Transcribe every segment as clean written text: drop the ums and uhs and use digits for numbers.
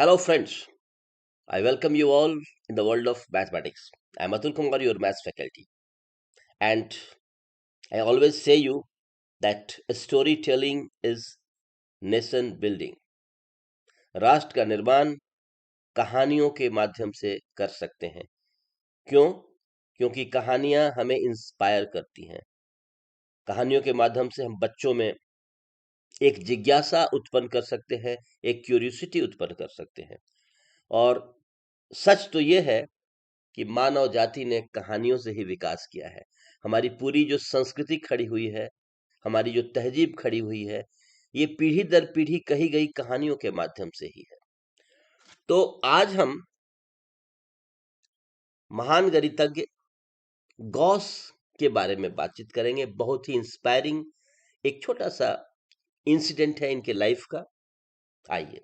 Hello, friends. I welcome you all in the world of mathematics. I'm Atul Kumar, your maths faculty. And I always say you that storytelling is nation building. राष्ट्र का निर्माण कहानियों के माध्यम से कर सकते हैं. क्यों? क्योंकि कहानियां हमें इंस्पायर करती हैं. कहानियों के माध्यम से हम बच्चों में एक जिज्ञासा उत्पन्न कर सकते हैं, एक क्यूरियोसिटी उत्पन्न कर सकते हैं. और सच तो ये है कि मानव जाति ने कहानियों से ही विकास किया है. हमारी पूरी जो संस्कृति खड़ी हुई है, हमारी जो तहजीब खड़ी हुई है, ये पीढ़ी दर पीढ़ी कही गई कहानियों के माध्यम से ही है. तो आज हम महान गणितज्ञ गॉस के बारे में बातचीत करेंगे. बहुत ही इंस्पायरिंग एक छोटा सा इंसिडेंट है इनके लाइफ का. आइए,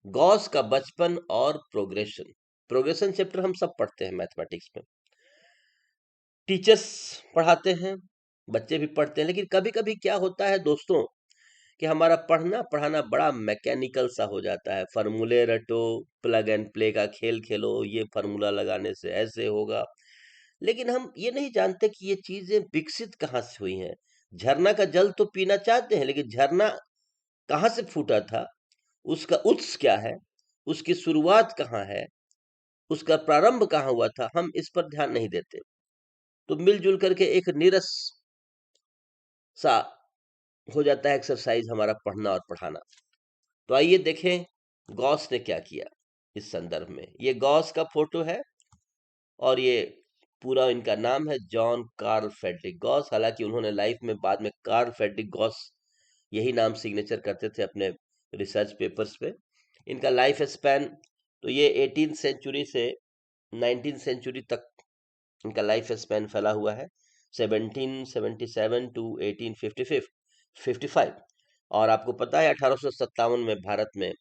गॉस का बचपन और प्रोग्रेशन. प्रोग्रेशन चैप्टर हम सब पढ़ते हैं मैथमेटिक्स में. टीचर्स पढ़ाते हैं, बच्चे भी पढ़ते हैं, लेकिन कभी कभी क्या होता है दोस्तों कि हमारा पढ़ना पढ़ाना बड़ा मैकेनिकल सा हो जाता है. फार्मूले रटो, प्लग एंड प्ले का खेल खेलो, ये फार्मूला लगाने से ऐसे होगा. लेकिन हम ये नहीं जानते कि ये चीजें विकसित कहाँ से हुई हैं. झरना का जल तो पीना चाहते हैं, लेकिन झरना कहाँ से फूटा था, उसका उत्स क्या है, उसकी शुरुआत कहाँ है, उसका प्रारंभ कहाँ हुआ था, हम इस पर ध्यान नहीं देते. तो मिलजुल करके एक नीरस सा हो जाता है एक्सरसाइज हमारा पढ़ना और पढ़ाना. तो आइए देखें गॉस ने क्या किया इस संदर्भ में. ये गॉस का फोटो है और ये पूरा इनका नाम है जॉन कार्ल फ्रेडरिक गॉस. हालांकि उन्होंने लाइफ में बाद में कार्ल फ्रेडरिक गॉस यही नाम सिग्नेचर करते थे अपने रिसर्च पेपर्स पे. इनका लाइफ स्पैन तो ये 18th सेंचुरी से 19th सेंचुरी तक इनका लाइफ स्पैन फैला हुआ है. 1777 टू 1855. और आपको पता है 1857 में भारत में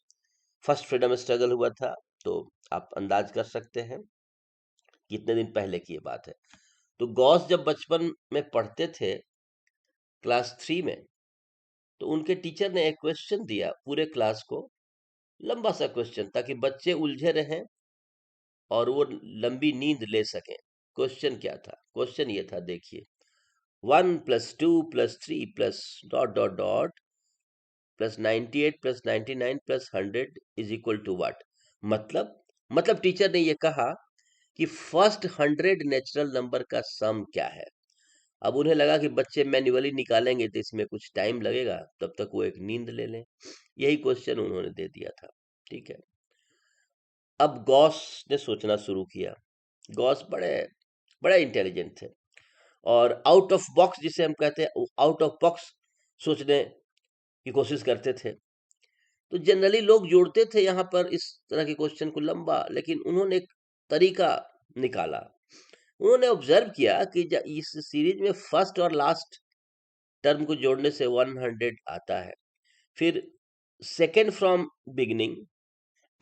फर्स्ट फ्रीडम स्ट्रगल हुआ था. तो आप अंदाज कर सकते हैं कितने दिन पहले की ये बात है. तो गॉस जब बचपन में पढ़ते थे क्लास 3 में, तो उनके टीचर ने एक क्वेश्चन दिया पूरे क्लास को, लंबा सा क्वेश्चन, ताकि बच्चे उलझे रहें और वो लंबी नींद ले सकें. क्वेश्चन क्या था? क्वेश्चन ये था, देखिए, 1 + 2 + 3 + dot dot dot +98 + 99 + 100 is equal to what. मतलब टीचर ने ये कहा कि फर्स्ट 100 नेचुरल नंबर का सम क्या है. अब उन्हें लगा कि बच्चे मैन्युअली निकालेंगे तो इसमें कुछ टाइम लगेगा, तब तक वो एक नींद ले लें. यही क्वेश्चन उन्होंने दे दिया था. ठीक है. अब गॉस ने सोचना शुरू किया. गॉस बड़े बड़े इंटेलिजेंट थे और आउट ऑफ बॉक्स, जिसे हम कहते हैं, आउट ऑफ बॉक्स सोचने की कोशिश करते थे. तो जनरली लोग जोड़ते थे यहाँ पर इस तरह के क्वेश्चन को लंबा, लेकिन उन्होंने एक तरीका निकाला. उन्होंने ऑब्जर्व किया कि इस सीरीज में फर्स्ट और लास्ट टर्म को जोड़ने से 100 आता है. फिर second from beginning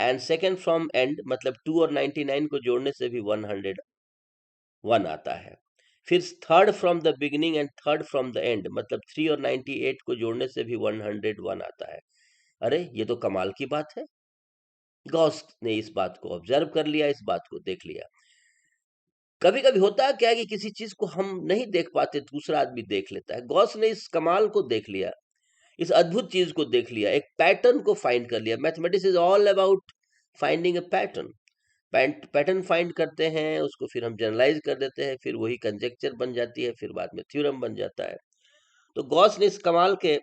and second from and, मतलब 2 और 99 को जोड़ने से भी 101 आता है. फिर third from the beginning and third from the end, मतलब 3 और 98 को जोड़ने से भी 101 आता है. अरे ये तो कमाल की बात है. गॉस ने इस बात को ऑब्जर्व कर लिया, इस बात को देख लिया. कभी कभी होता है क्या है कि किसी चीज को हम नहीं देख पाते, दूसरा आदमी देख लेता है. गॉस ने इस कमाल को देख लिया, इस अद्भुत चीज को देख लिया, एक पैटर्न को फाइंड कर लिया. Mathematics is all about finding a pattern. Pattern find करते हैं, उसको फिर हम जनरलाइज कर देते हैं, फिर वही कंजेक्चर बन जाती है, फिर बाद में थ्योरम बन जाता है. तो गॉस ने इस कमाल के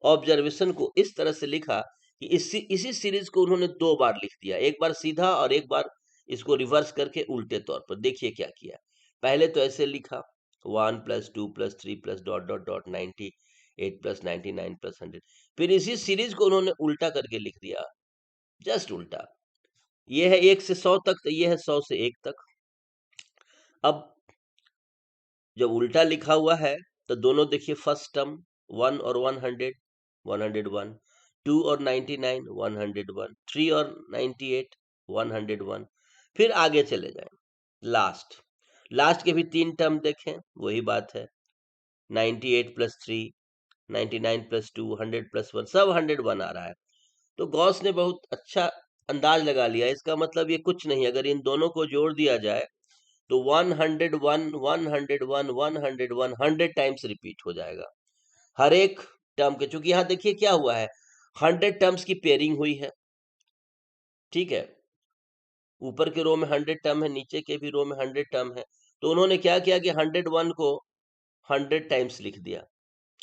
ऑब्जर्वेशन को इस तरह से लिखा कि इसी सीरीज को उन्होंने दो बार लिख दिया, एक बार सीधा और एक बार इसको रिवर्स करके उल्टे तौर पर. देखिए क्या किया. पहले तो ऐसे लिखा, 1 + 2 + 3 + डॉट डॉट डॉट 98 + 99 + 100. फिर इसी सीरीज को उन्होंने उल्टा करके लिख दिया, जस्ट उल्टा. ये है 1 से 100 तक, तो ये है 100 से 1 तक. अब जब उल्टा लिखा हुआ है तो दोनों देखिए, फर्स्ट टर्म 1 और 100, 101, 2 और 99, 101, 3 और 98, 101. फिर आगे चले जाएं, लास्ट लास्ट के भी 3 टर्म देखें, वही बात है, 98 + 3, 99 + 2, 100 + 1, सब 101 आ रहा है. तो गॉस ने बहुत अच्छा अंदाज लगा लिया, इसका मतलब ये कुछ नहीं, अगर इन दोनों को जोड़ दिया जाए तो 101 101 101 100 टाइम्स रिपीट हो जाएगा हर एक टर्म के। चूंकि यहाँ देखिए क्या हुआ है, 100 टर्म्स की पेयरिंग हुई है, ठीक है, ऊपर के रो में 100 टर्म है, नीचे के भी रो में 100 टर्म है। तो उन्होंने क्या किया कि 101 को 100 टाइम्स लिख दिया,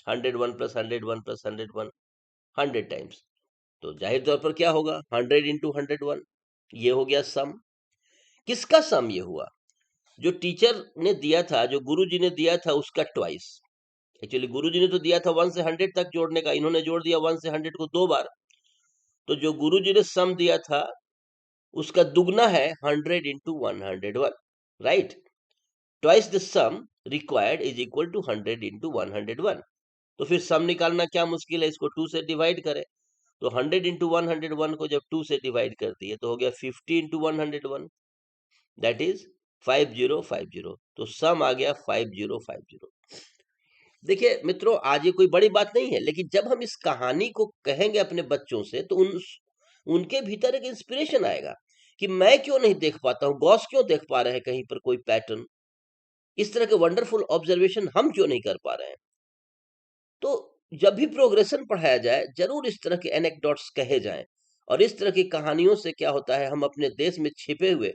101 प्लस 101 प्लस 101 100 टाइम्स। तो जाहिर तौर पर क्या होगा, 100 इंटू 101, ये हो गया सम। किसका सम ये हुआ, जो टीचर ने दिया था, जो गुरु जी ने दिया था उसका ट्वाइस। एक्चुअली गुरु जी ने तो दिया था 1 से 100 तक जोड़ने का, इन्होंने जोड़ दिया 1 से 100 को 2 बार। तो जो गुरु जी ने सम दिया था उसका दुगना है 100 into 101, right. Twice the sum required is equal to 100 into 101। तो फिर सम निकालना क्या मुश्किल है, इसको 2 से डिवाइड करें। तो 100 इंटू 101 को जब 2 से डिवाइड कर दिए तो हो गया 50 इंटू 101, दैट इज 5050। तो सम आ गया 5050। देखिए मित्रों, आज ये कोई बड़ी बात नहीं है, लेकिन जब हम इस कहानी को कहेंगे अपने बच्चों से तो उनके भीतर एक इंस्पिरेशन आएगा कि मैं क्यों नहीं देख पाता हूँ, गॉस क्यों देख पा रहे हैं कहीं पर कोई पैटर्न, इस तरह के वंडरफुल ऑब्जर्वेशन हम क्यों नहीं कर पा रहे हैं। तो जब भी प्रोग्रेशन पढ़ाया जाए जरूर इस तरह के एनेक्डोट्स कहे जाएं, और इस तरह की कहानियों से क्या होता है, हम अपने देश में छिपे हुए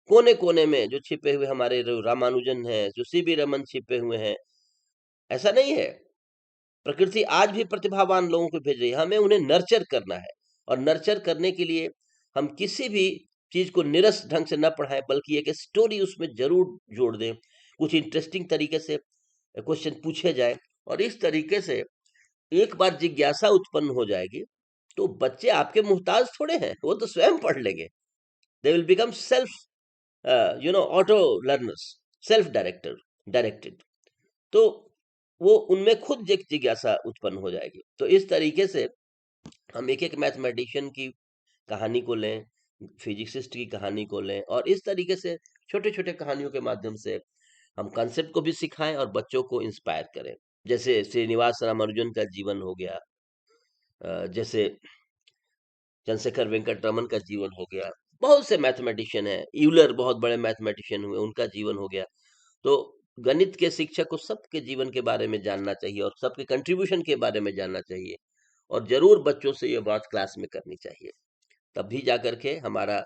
कोने कोने में जो छिपे हुए हमारे जो रामानुजन है, जो सीबी रमन छिपे हुए हैं, ऐसा नहीं है, प्रकृति आज भी प्रतिभावान लोगों को भेज रही है, हमें उन्हें नर्चर करना है। और नर्चर करने के लिए हम किसी भी चीज को निरस ढंग से न पढ़ाएं, बल्कि एक स्टोरी उसमें जरूर जोड़ दें, कुछ इंटरेस्टिंग तरीके से क्वेश्चन पूछे जाए, और इस तरीके से एक बार जिज्ञासा उत्पन्न हो जाएगी तो बच्चे आपके मुहताज थोड़े हैं, वो तो स्वयं पढ़ लेंगे। They will become self auto learners, self directed. तो वो उनमें खुद एक जिज्ञासा उत्पन्न हो जाएगी। तो इस तरीके से हम एक एक मैथमेटिशियन की कहानी को लें, फिजिसिस्ट की कहानी को लें, और इस तरीके से छोटे छोटे कहानियों के माध्यम से हम कंसेप्ट को भी सिखाएं और बच्चों को इंस्पायर करें। जैसे श्रीनिवास रामानुजन का जीवन हो गया, जैसे चंद्रशेखर वेंकट रमन का जीवन हो गया, बहुत से मैथमेटिशियन हैं, यूलर बहुत बड़े मैथमेटिशियन हुए, उनका जीवन हो गया। तो गणित के शिक्षक को सबके जीवन के बारे में जानना चाहिए और सबके कंट्रीब्यूशन के बारे में जानना चाहिए, और जरूर बच्चों से ये बात क्लास में करनी चाहिए। तब भी जाकर के हमारा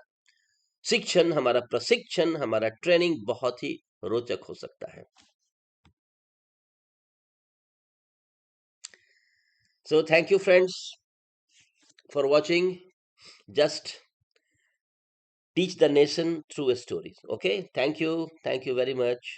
शिक्षण, हमारा प्रशिक्षण, हमारा ट्रेनिंग बहुत ही रोचक हो सकता है। So thank you friends for watching. Just teach the nation through stories. Okay, thank you very much.